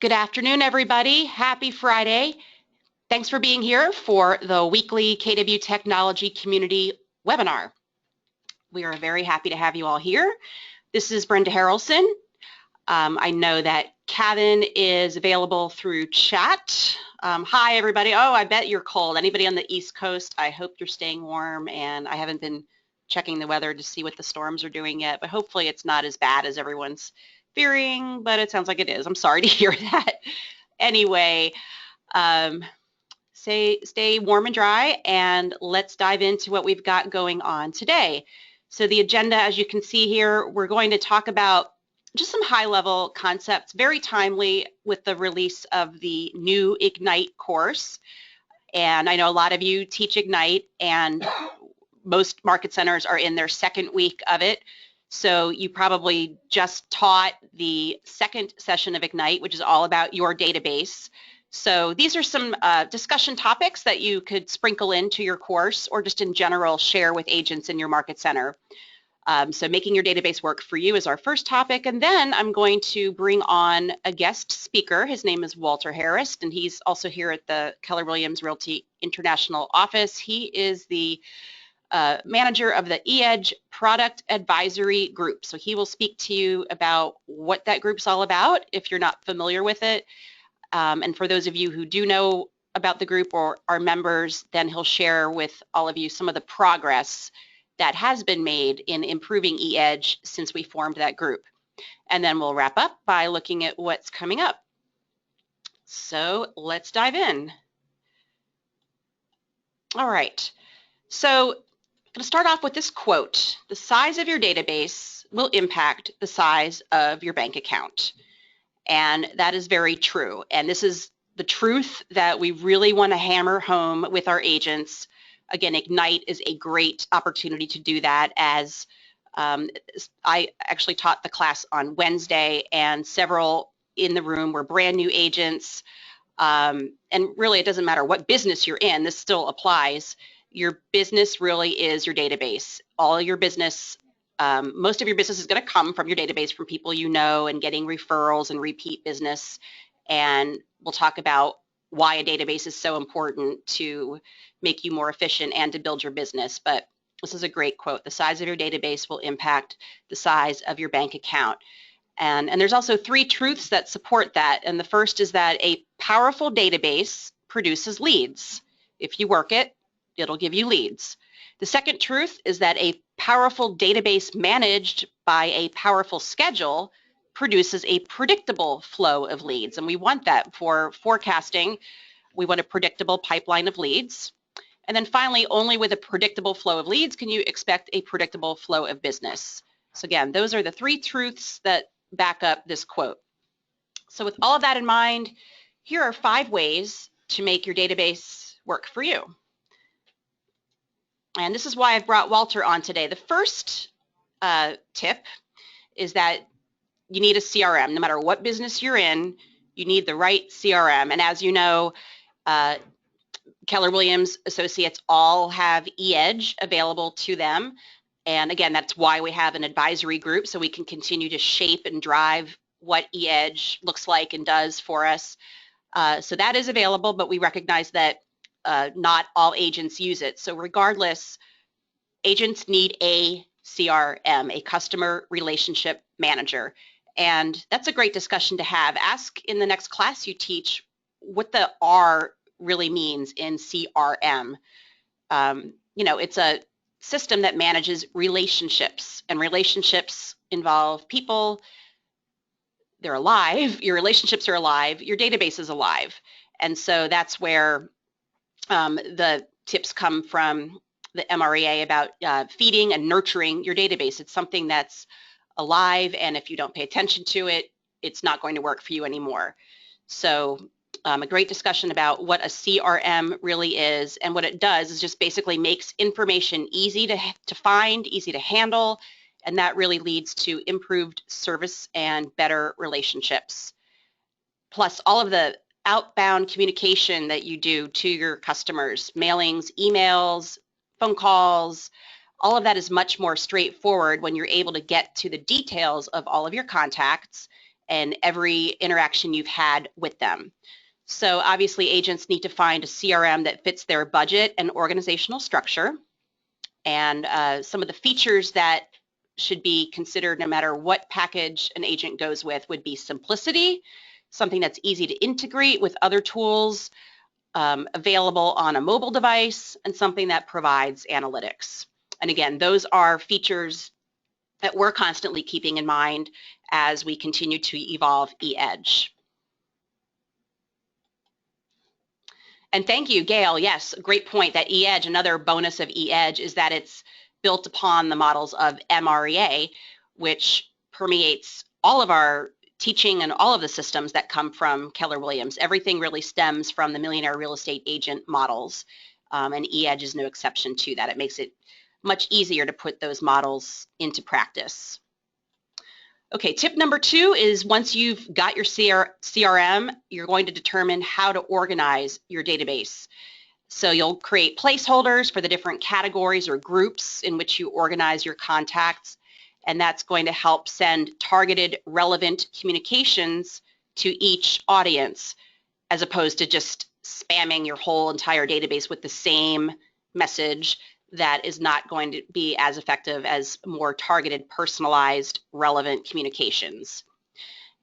Good afternoon, everybody. Happy Friday. Thanks for being here for the weekly KW Technology Community webinar. We are very happy to have you all here. This is Brenda Harrelson. I know that Kevin is available through chat. Hi, everybody. Oh, I bet you're cold. Anybody on the East Coast, I hope you're staying warm, and I haven't been checking the weather to see what the storms are doing yet, but hopefully it's not as bad as everyone's fearing, but it sounds like it is. I'm sorry to hear that. Anyway, stay warm and dry, and let's dive into what we've got going on today. So the agenda, as you can see here, we're going to talk about just some high-level concepts, very timely with the release of the new Ignite course. And I know a lot of you teach Ignite, and most market centers are in their second week of it. So you probably just taught the second session of Ignite, which is all about your database. So these are some discussion topics that you could sprinkle into your course or just in general share with agents in your market center. So making your database work for you is our first topic. And then I'm going to bring on a guest speaker. His name is Walter Harris, and he's also here at the Keller Williams Realty International office. He is the manager of the eEdge Product Advisory Group. So he will speak to you about what that group's all about if you're not familiar with it. And for those of you who do know about the group or are members, then he'll share with all of you some of the progress that has been made in improving eEdge since we formed that group. And then we'll wrap up by looking at what's coming up. So let's dive in. All right. So I'm going to start off with this quote: "The size of your database will impact the size of your bank account." And that is very true. And this is the truth that we really want to hammer home with our agents. Again, Ignite is a great opportunity to do that, as I actually taught the class on Wednesday, and several in the room were brand new agents. And really, it doesn't matter what business you're in, this still applies. Your business really is your database. All your business, most of your business is going to come from your database, from people you know, and getting referrals and repeat business. And we'll talk about why a database is so important to make you more efficient and to build your business. But this is a great quote: "The size of your database will impact the size of your bank account." And there's also three truths that support that. And the first is that a powerful database produces leads. If you work it, it'll give you leads. The second truth is that a powerful database managed by a powerful schedule produces a predictable flow of leads. And we want that for forecasting. We want a predictable pipeline of leads. And then finally, only with a predictable flow of leads can you expect a predictable flow of business. So again, those are the three truths that back up this quote. So with all of that in mind, here are 5 ways to make your database work for you. And this is why I've brought Walter on today. The first tip is that you need a CRM. No matter what business you're in, you need the right CRM. And as you know, Keller Williams associates all have eEdge available to them. And again, that's why we have an advisory group, so we can continue to shape and drive what eEdge looks like and does for us. So that is available, but we recognize that not all agents use it. So regardless, agents need a CRM, a customer relationship manager. And that's a great discussion to have. Ask in the next class you teach what the R really means in CRM. You know, it's a system that manages relationships, and relationships involve people. They're alive. Your relationships are alive. Your database is alive. And so that's where the tips come from the MREA about feeding and nurturing your database. It's something that's alive, and if you don't pay attention to it, it's not going to work for you anymore. So a great discussion about what a CRM really is, and what it does is just basically makes information easy to find, easy to handle, and that really leads to improved service and better relationships. Plus, all of the outbound communication that you do to your customers, mailings, emails, phone calls, all of that is much more straightforward when you're able to get to the details of all of your contacts and every interaction you've had with them. So obviously agents need to find a CRM that fits their budget and organizational structure. And some of the features that should be considered no matter what package an agent goes with would be simplicity, something that's easy to integrate with other tools, available on a mobile device, and something that provides analytics. And again, those are features that we're constantly keeping in mind as we continue to evolve eEdge. And thank you, Gail. Yes, great point. That eEdge, another bonus of eEdge is that it's built upon the models of MREA, which permeates all of our teaching and all of the systems that come from Keller Williams. Everything really stems from the Millionaire Real Estate Agent models, and eEdge is no exception to that. It makes it much easier to put those models into practice. Okay, tip number 2 is once you've got your CRM, you're going to determine how to organize your database. So you'll create placeholders for the different categories or groups in which you organize your contacts, and that's going to help send targeted, relevant communications to each audience, as opposed to just spamming your whole entire database with the same message. That is not going to be as effective as more targeted, personalized, relevant communications.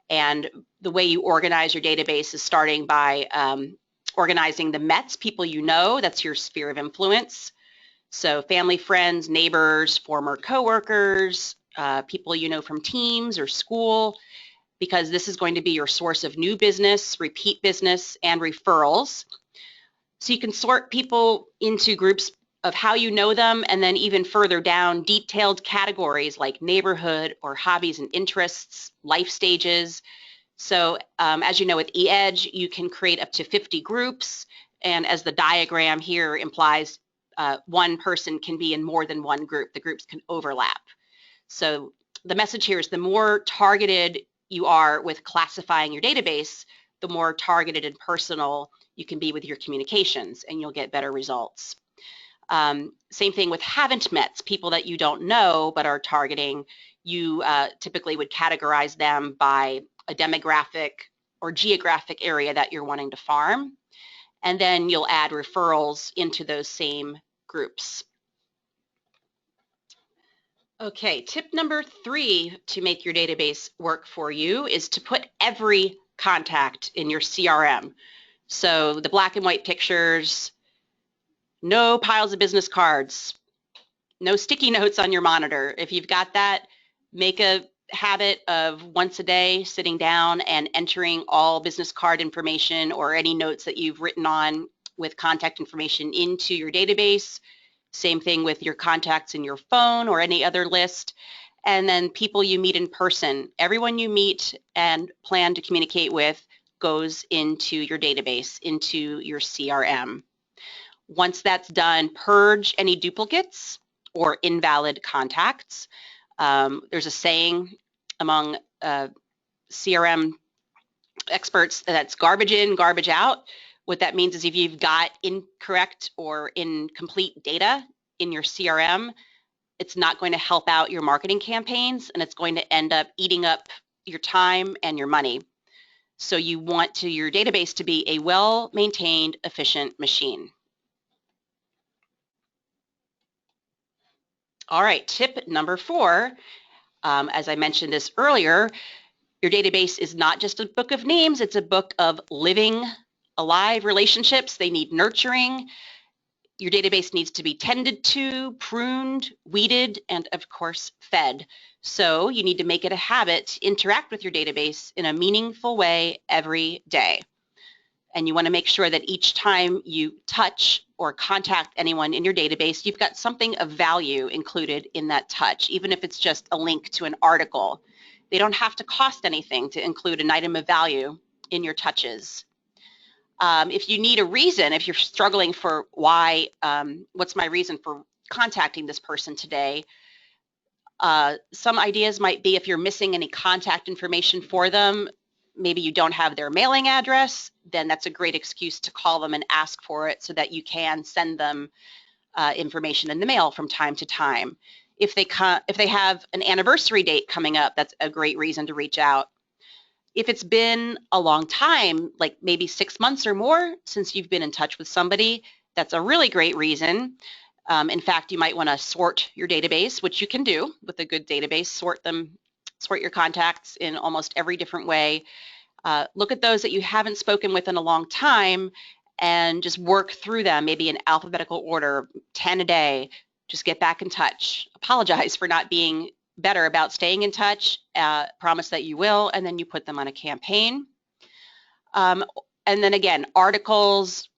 And the way you organize your database is starting by organizing the METs, people you know, that's your sphere of influence. So family, friends, neighbors, former coworkers, people you know from teams or school, because this is going to be your source of new business, repeat business, and referrals. So you can sort people into groups of how you know them, and then even further down, detailed categories like neighborhood or hobbies and interests, life stages. So as you know, with eEdge, you can create up to 50 groups, and as the diagram here implies, one person can be in more than one group. The groups can overlap. So the message here is the more targeted you are with classifying your database, the more targeted and personal you can be with your communications, and you'll get better results. Same thing with haven't mets, people that you don't know but are targeting. You typically would categorize them by a demographic or geographic area that you're wanting to farm, and then you'll add referrals into those same groups. Okay, tip number 3 to make your database work for you is to put every contact in your CRM. So the black and white pictures, no piles of business cards, no sticky notes on your monitor. If you've got that, make a habit of once a day sitting down and entering all business card information or any notes that you've written on with contact information into your database. Same thing with your contacts in your phone or any other list. And then people you meet in person. Everyone you meet and plan to communicate with goes into your database, into your CRM. Once that's done, purge any duplicates or invalid contacts. There's a saying among CRM experts that's garbage in, garbage out. What that means is if you've got incorrect or incomplete data in your CRM, it's not going to help out your marketing campaigns, and it's going to end up eating up your time and your money. So you want your database to be a well-maintained, efficient machine. All right, tip number 4, as I mentioned this earlier, your database is not just a book of names, it's a book of living, alive relationships. They need nurturing. Your database needs to be tended to, pruned, weeded, and of course, fed. So you need to make it a habit to interact with your database in a meaningful way every day. And you want to make sure that each time you touch or contact anyone in your database, you've got something of value included in that touch, even if it's just a link to an article. They don't have to cost anything to include an item of value in your touches. If you need a reason, if you're struggling for why, what's my reason for contacting this person today, some ideas might be if you're missing any contact information for them, maybe you don't have their mailing address, then that's a great excuse to call them and ask for it so that you can send them information in the mail from time to time. If they have an anniversary date coming up, that's a great reason to reach out. If it's been a long time, like maybe 6 months or more since you've been in touch with somebody, that's a really great reason. In fact, you might want to sort your database, which you can do with a good database. Sort your contacts in almost every different way. Look at those that you haven't spoken with in a long time and just work through them, maybe in alphabetical order, 10 a day. Just get back in touch. Apologize for not being better about staying in touch. Promise that you will, and then you put them on a campaign. And then again, articles.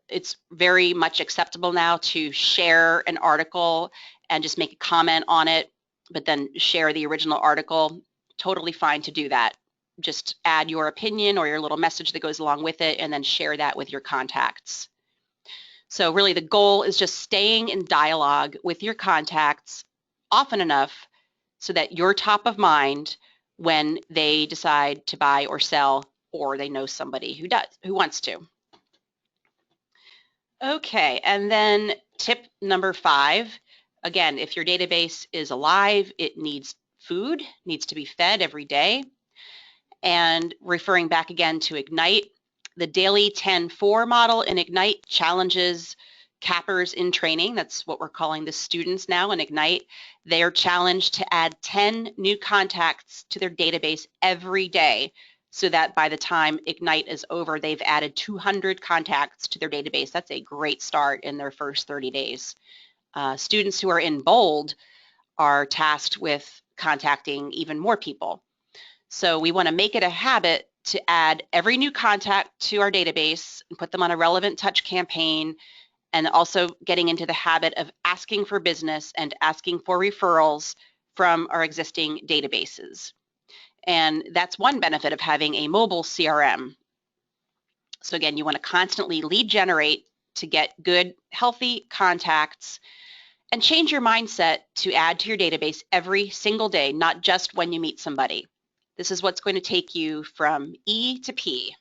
It's very much acceptable now to share an article and just make a comment on it, but then share the original article. Totally fine to do that. Just add your opinion or your little message that goes along with it, and then share that with your contacts. So really the goal is just staying in dialogue with your contacts often enough so that you're top of mind when they decide to buy or sell, or they know somebody who wants to. Okay, and then tip number 5, again, if your database is alive, it needs food, needs to be fed every day. And referring back again to Ignite, the daily 10-4 model in Ignite challenges cappers in training. That's what we're calling the students now in Ignite. They are challenged to add 10 new contacts to their database every day, so that by the time Ignite is over, they've added 200 contacts to their database. That's a great start in their first 30 days. Students who are in bold are tasked with contacting even more people. So we want to make it a habit to add every new contact to our database and put them on a relevant touch campaign, and also getting into the habit of asking for business and asking for referrals from our existing databases. And that's one benefit of having a mobile CRM. So again, you want to constantly lead generate to get good, healthy contacts, and change your mindset to add to your database every single day, not just when you meet somebody. This is what's going to take you from E to P.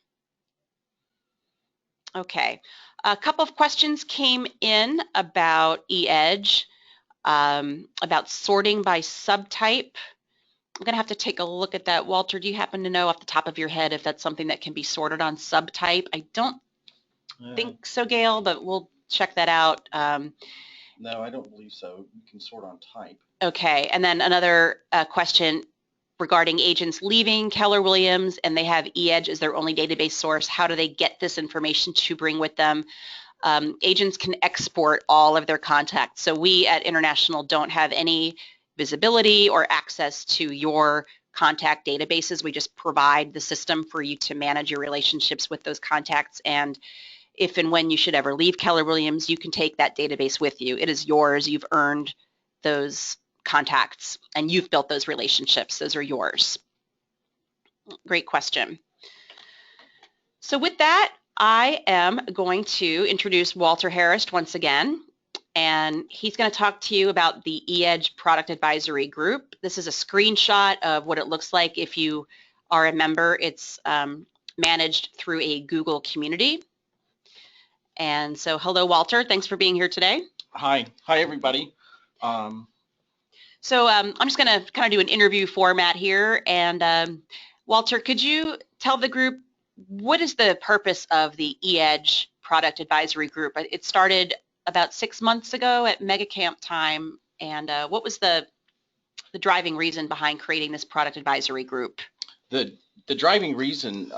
Okay, a couple of questions came in about eEdge, about sorting by subtype. I'm going to have to take a look at that. Walter, do you happen to know off the top of your head if that's something that can be sorted on subtype? I don't think so, Gail, but we'll check that out. No, I don't believe so. You can sort on type. Okay, and then another question regarding agents leaving Keller Williams and they have eEdge as their only database source. How do they get this information to bring with them? Agents can export all of their contacts. So we at International don't have any visibility or access to your contact databases. We just provide the system for you to manage your relationships with those contacts. And if and when you should ever leave Keller Williams, you can take that database with you. It is yours. You've earned those contacts and you've built those relationships. Those are yours. Great question. So with that, I am going to introduce Walter Harris once again, and he's going to talk to you about the eEdge Product Advisory Group. This is a screenshot of what it looks like if you are a member. It's managed through a Google community. And so, hello, Walter. Thanks for being here today. Hi everybody. So I'm just going to kind of do an interview format here. And Walter, could you tell the group what is the purpose of the eEdge Product Advisory Group? It started about 6 months ago at MegaCamp time. And what was the driving reason behind creating this Product Advisory Group? The driving reason,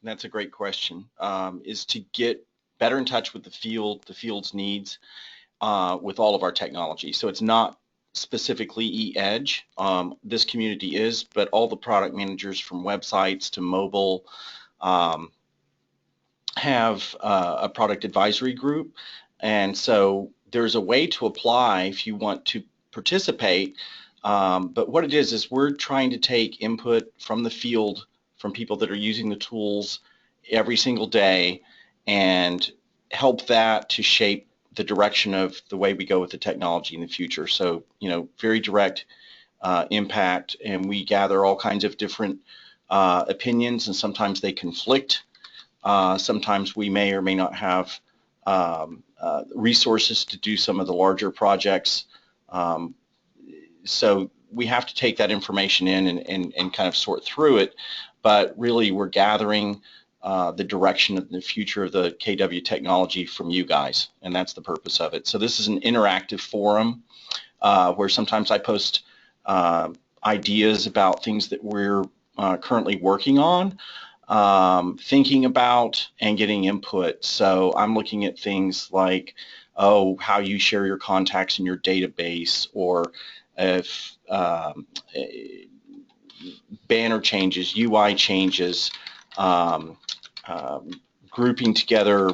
that's a great question, is to get better in touch with the field's needs with all of our technology. So it's not specifically eEdge. This community is, but all the product managers from websites to mobile have a product advisory group. And so there's a way to apply if you want to participate. But what it is we're trying to take input from the field, from people that are using the tools every single day, and help that to shape the direction of the way we go with the technology in the future. So, very direct impact, and we gather all kinds of different opinions, and sometimes they conflict. Sometimes we may or may not have resources to do some of the larger projects. So we have to take that information in and kind of sort through it, but really we're gathering the direction of the future of the KW technology from you guys, and that's the purpose of it. So this is an interactive forum where sometimes I post ideas about things that we're currently working on, thinking about, and getting input. So I'm looking at things like, how you share your contacts in your database, or if banner changes, UI changes, grouping together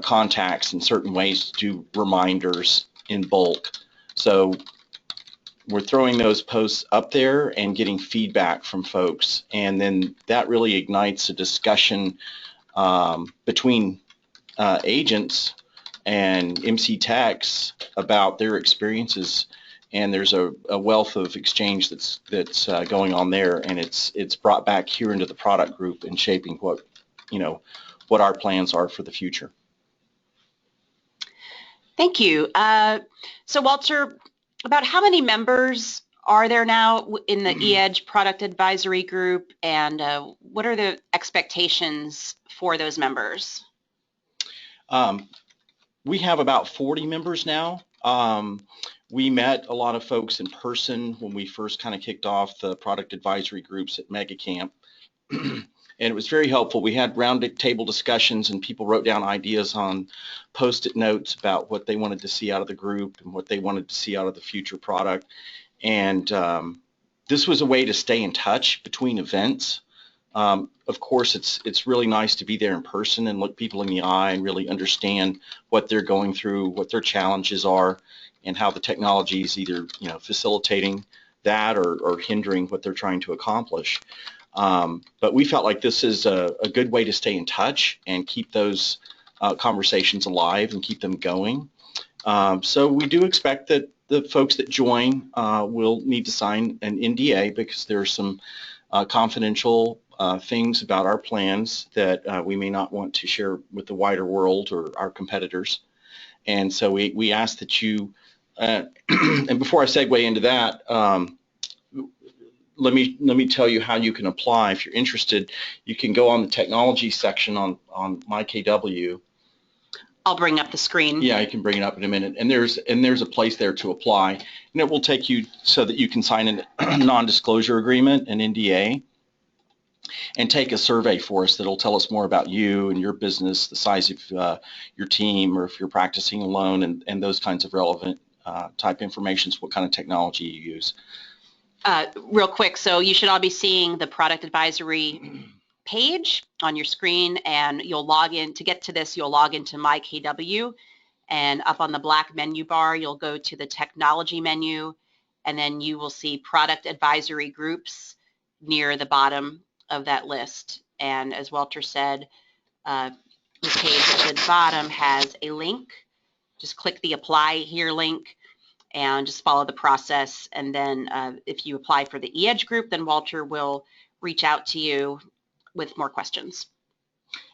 contacts in certain ways to do reminders in bulk. So we're throwing those posts up there and getting feedback from folks, and then that really ignites a discussion between agents and MC techs about their experiences, and there's a wealth of exchange that's going on there, and it's brought back here into the product group and shaping what our plans are for the future. Thank you. So Walter, about how many members are there now in the eEdge Product Advisory Group, and what are the expectations for those members? We have about 40 members now. We met a lot of folks in person when we first kind of kicked off the product advisory groups at MegaCamp. And it was very helpful. We had round table discussions, and people wrote down ideas on Post-it notes about what they wanted to see out of the group and what they wanted to see out of the future product. And this was a way to stay in touch between events. Of course, it's really nice to be there in person and look people in the eye and really understand what they're going through, what their challenges are, and how the technology is either facilitating that or hindering what they're trying to accomplish. But we felt like this is a good way to stay in touch and keep those conversations alive and keep them going. So we do expect that the folks that join will need to sign an NDA, because there are some confidential things about our plans that we may not want to share with the wider world or our competitors. And so we ask that you, and before I segue into that, let me tell you how you can apply. If you're interested, you can go on the technology section on MyKW. I'll bring up the screen. Yeah, I can bring it up in a minute. And there's a place there to apply, and it will take you so that you can sign a non-disclosure agreement, an NDA, and take a survey for us that'll tell us more about you and your business, the size of your team, or if you're practicing alone, and those kinds of relevant type information, what kind of technology you use. Real quick, so you should all be seeing the product advisory page on your screen, and you'll log in. To get to this, you'll log into MyKW, and up on the black menu bar, you'll go to the technology menu, and then you will see product advisory groups near the bottom of that list. And as Walter said, the page at the bottom has a link. Just click the apply here link and just follow the process. And then if you apply for the eEdge group, then Walter will reach out to you with more questions.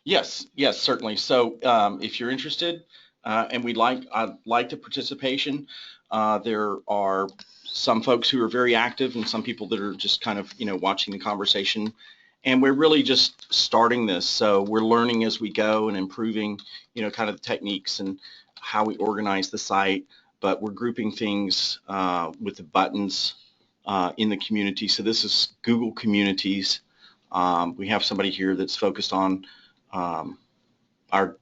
Yes, certainly. So if you're interested and I'd like the participation, there are some folks who are very active and some people that are just kind of watching the conversation. And we're really just starting this, so we're learning as we go and improving kind of the techniques and how we organize the site. But we're grouping things with the buttons in the community. So this is Google Communities. We have somebody here that's focused on our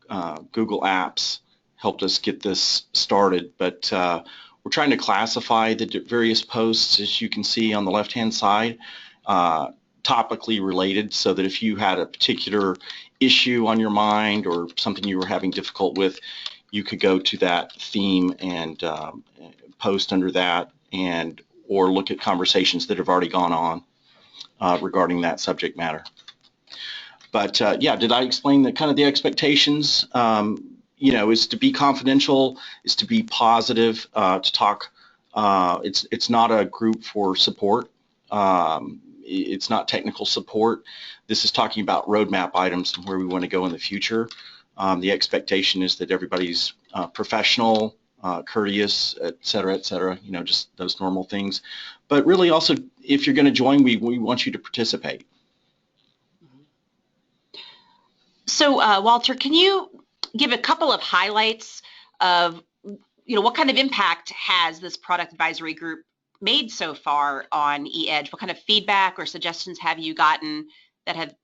Google Apps, helped us get this started. But we're trying to classify the various posts, as you can see on the left-hand side, topically related, so that if you had a particular issue on your mind or something you were having difficult with, you could go to that theme and post under that, or look at conversations that have already gone on regarding that subject matter. But yeah, did I explain the kind of the expectations? Is to be confidential, is to be positive, to talk. It's not a group for support. It's not technical support. This is talking about roadmap items and where we want to go in the future. The expectation is that everybody's professional, courteous, et cetera, you know, just those normal things. But really also, if you're going to join, we want you to participate. So, Walter, can you give a couple of highlights of, you know, what kind of impact has this product advisory group made so far on eEdge? What kind of feedback or suggestions have you gotten that have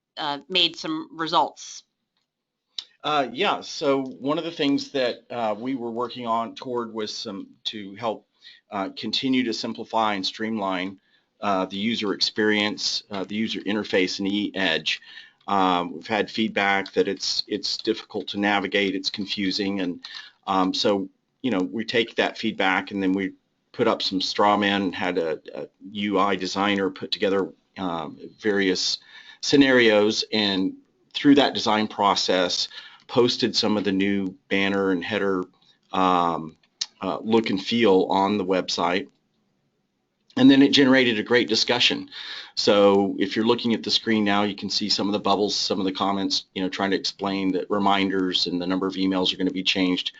made some results? Yeah, so one of the things that we were working on toward was to help continue to simplify and streamline the user experience, the user interface in eEdge. We've had feedback that it's difficult to navigate, it's confusing, and so you know, we take that feedback and then we put up some straw men, had a UI designer put together various scenarios, and through that design process posted some of the new banner and header look and feel on the website. And then it generated a great discussion. So if you're looking at the screen now, you can see some of the bubbles, some of the comments, you know, trying to explain that reminders and the number of emails are going to be changed.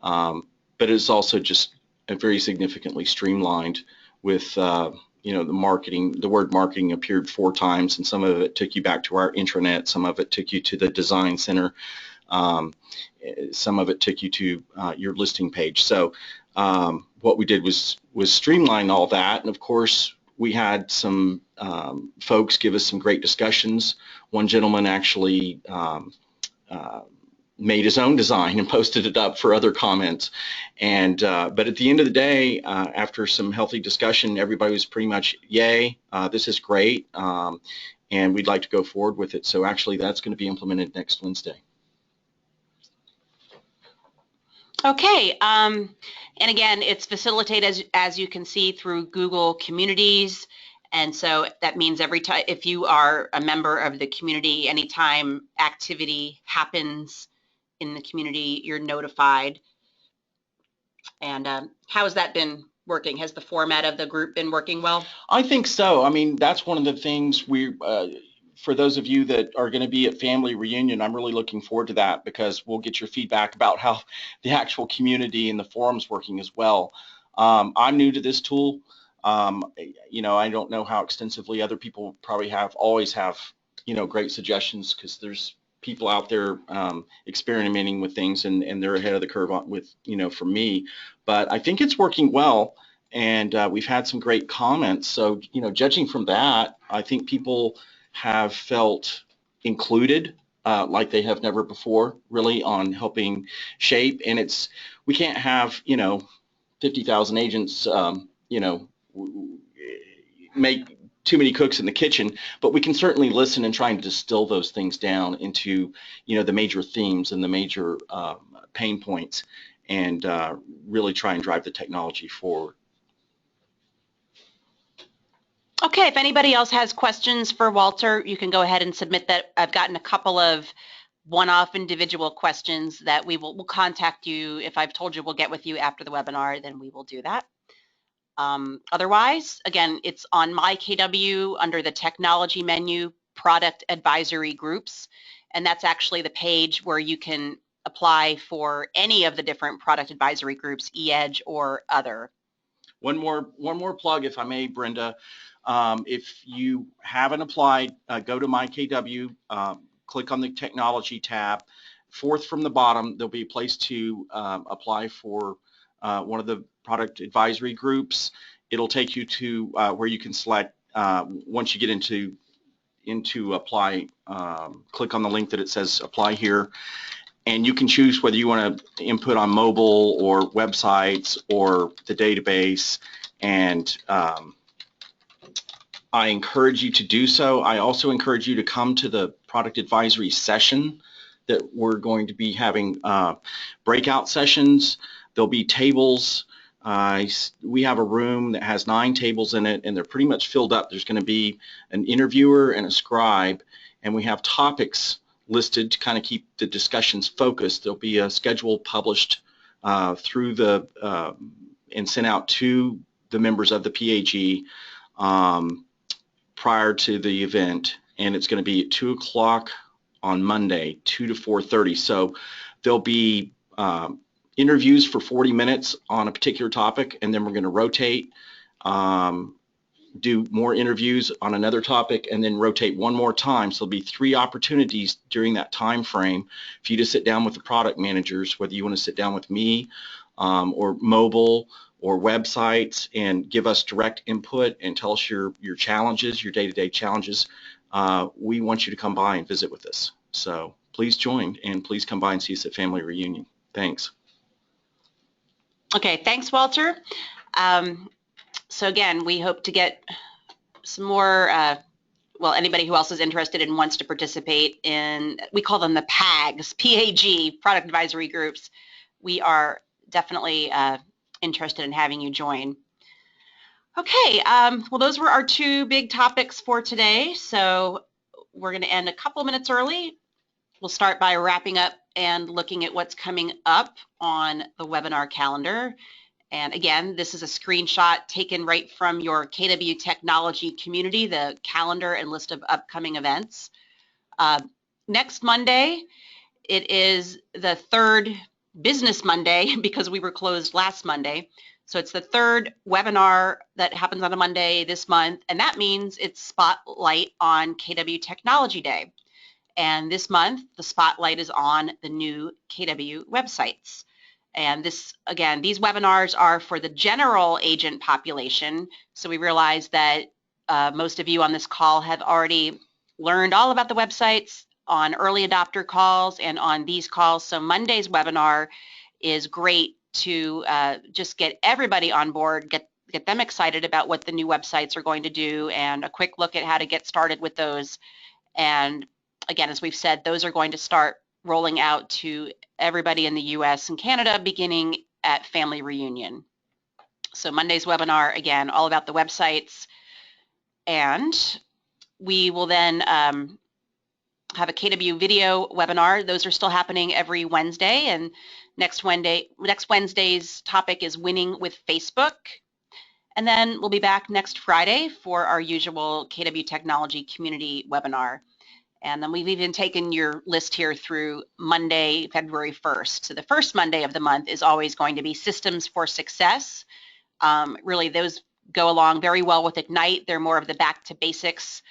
But it's also just very significantly streamlined with, you know, the word marketing appeared 4 times, and some of it took you back to our intranet, some of it took you to the design center. Some of it took you to your listing page. So what we did was streamline all that, and of course we had some folks give us some great discussions. One gentleman actually made his own design and posted it up for other comments, and but at the end of the day, after some healthy discussion, everybody was pretty much, yay, this is great, and we'd like to go forward with it. So actually that's going to be implemented next Wednesday. Okay, and again, it's facilitated, as you can see, through Google Communities, and so that means every time, if you are a member of the community, anytime activity happens in the community, you're notified. And how has that been working? Has the format of the group been working well? I think so. I mean, that's one of the things for those of you that are going to be at Family Reunion, I'm really looking forward to that, because we'll get your feedback about how the actual community and the forum's working as well. I'm new to this tool. You know, I don't know how extensively other people probably always have, you know, great suggestions, because there's people out there experimenting with things, and they're ahead of the curve with, you know, for me. But I think it's working well, and we've had some great comments. So, you know, judging from that, I think people have felt included like they have never before, really, on helping shape. And we can't have, you know, 50,000 agents, you know, make too many cooks in the kitchen, but we can certainly listen and try and distill those things down into, you know, the major themes and the major pain points, and really try and drive the technology forward. Okay, if anybody else has questions for Walter, you can go ahead and submit that. I've gotten a couple of one-off individual questions that we'll contact you. If I've told you we'll get with you after the webinar, then we will do that. Otherwise, again, it's on MyKW under the technology menu, product advisory groups, and that's actually the page where you can apply for any of the different product advisory groups, eEdge or other. One more plug, if I may, Brenda. If you haven't applied, go to MyKW, click on the technology tab. 4th from the bottom, there'll be a place to apply for one of the product advisory groups. It'll take you to where you can select, once you get into apply, click on the link that it says apply here, and you can choose whether you want to input on mobile or websites or the database, and I encourage you to do so. I also encourage you to come to the product advisory session that we're going to be having breakout sessions. There'll be tables. We have a room that has 9 tables in it, and they're pretty much filled up. There's going to be an interviewer and a scribe, and we have topics listed to kind of keep the discussions focused. There'll be a schedule published through and sent out to the members of the PAG prior to the event, and it's going to be at 2 o'clock on Monday, 2 to 4:30. So there'll be interviews for 40 minutes on a particular topic, and then we're going to rotate, do more interviews on another topic, and then rotate one more time. So there'll be 3 opportunities during that time frame for you to sit down with the product managers, whether you want to sit down with me or mobile or websites, and give us direct input and tell us your challenges, your day-to-day challenges. We want you to come by and visit with us. So please join, and please come by and see us at Family Reunion. Thanks. Okay, thanks, Walter. So again, we hope to get some more, well, anybody who else is interested and wants to participate in, we call them the PAGs, P-A-G, Product Advisory Groups. We are definitely interested in having you join. Okay, well, those were our 2 big topics for today. So we're going to end a couple minutes early. We'll start by wrapping up and looking at what's coming up on the webinar calendar. And again, this is a screenshot taken right from your KW Technology community, the calendar and list of upcoming events. Next Monday, it is the 3rd business Monday because we were closed last Monday. So it's the 3rd webinar that happens on a Monday this month, and that means it's Spotlight on KW Technology Day. And this month, the spotlight is on the new KW websites. And this, again, these webinars are for the general agent population. So we realize that most of you on this call have already learned all about the websites on early adopter calls and on these calls. So Monday's webinar is great to just get everybody on board, get them excited about what the new websites are going to do, and a quick look at how to get started with those. And again, as we've said, those are going to start rolling out to everybody in the US and Canada beginning at Family Reunion. So Monday's webinar, again, all about the websites. And we will then have a KW video webinar. Those are still happening every Wednesday. And next Wednesday's topic is winning with Facebook. And then we'll be back next Friday for our usual KW Technology community webinar. And then we've even taken your list here through Monday, February 1st. So the first Monday of the month is always going to be Systems for Success. Really, those go along very well with Ignite. They're more of the back to basics,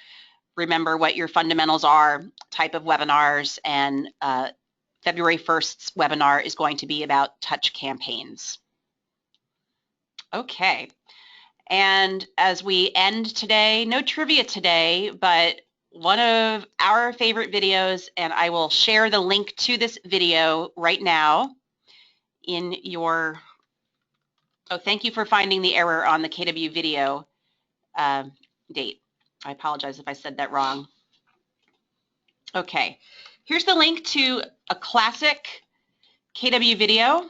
remember what your fundamentals are type of webinars. And February 1st's webinar is going to be about touch campaigns. Okay. And as we end today, no trivia today, but one of our favorite videos, and I will share the link to this video right now in your, oh, thank you for finding the error on the KW video date. I apologize if I said that wrong. Okay, here's the link to a classic KW video,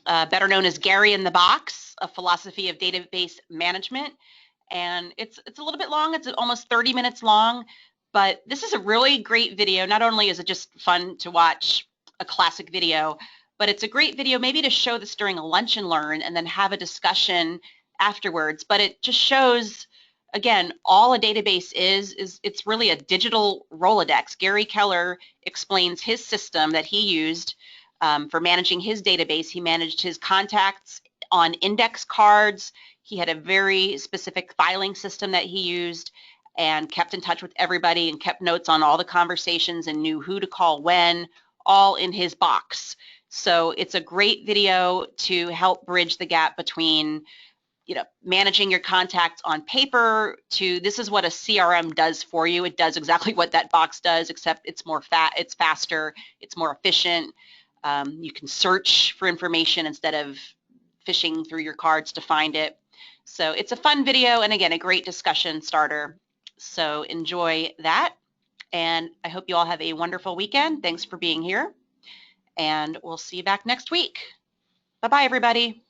better known as Gary in the Box, a philosophy of database management. And it's a little bit long, it's almost 30 minutes long, but this is a really great video. Not only is it just fun to watch a classic video, but it's a great video maybe to show this during a lunch and learn and then have a discussion afterwards. But it just shows, again, all a database is it's really a digital Rolodex. Gary Keller explains his system that he used for managing his database. He managed his contacts on index cards. He had a very specific filing system that he used and kept in touch with everybody and kept notes on all the conversations and knew who to call when, all in his box. So it's a great video to help bridge the gap between, you know, managing your contacts on paper to this is what a CRM does for you. It does exactly what that box does, except it's more it's faster, it's more efficient. You can search for information instead of fishing through your cards to find it. So it's a fun video and again, a great discussion starter. So enjoy that. And I hope you all have a wonderful weekend. Thanks for being here. And we'll see you back next week. Bye-bye, everybody.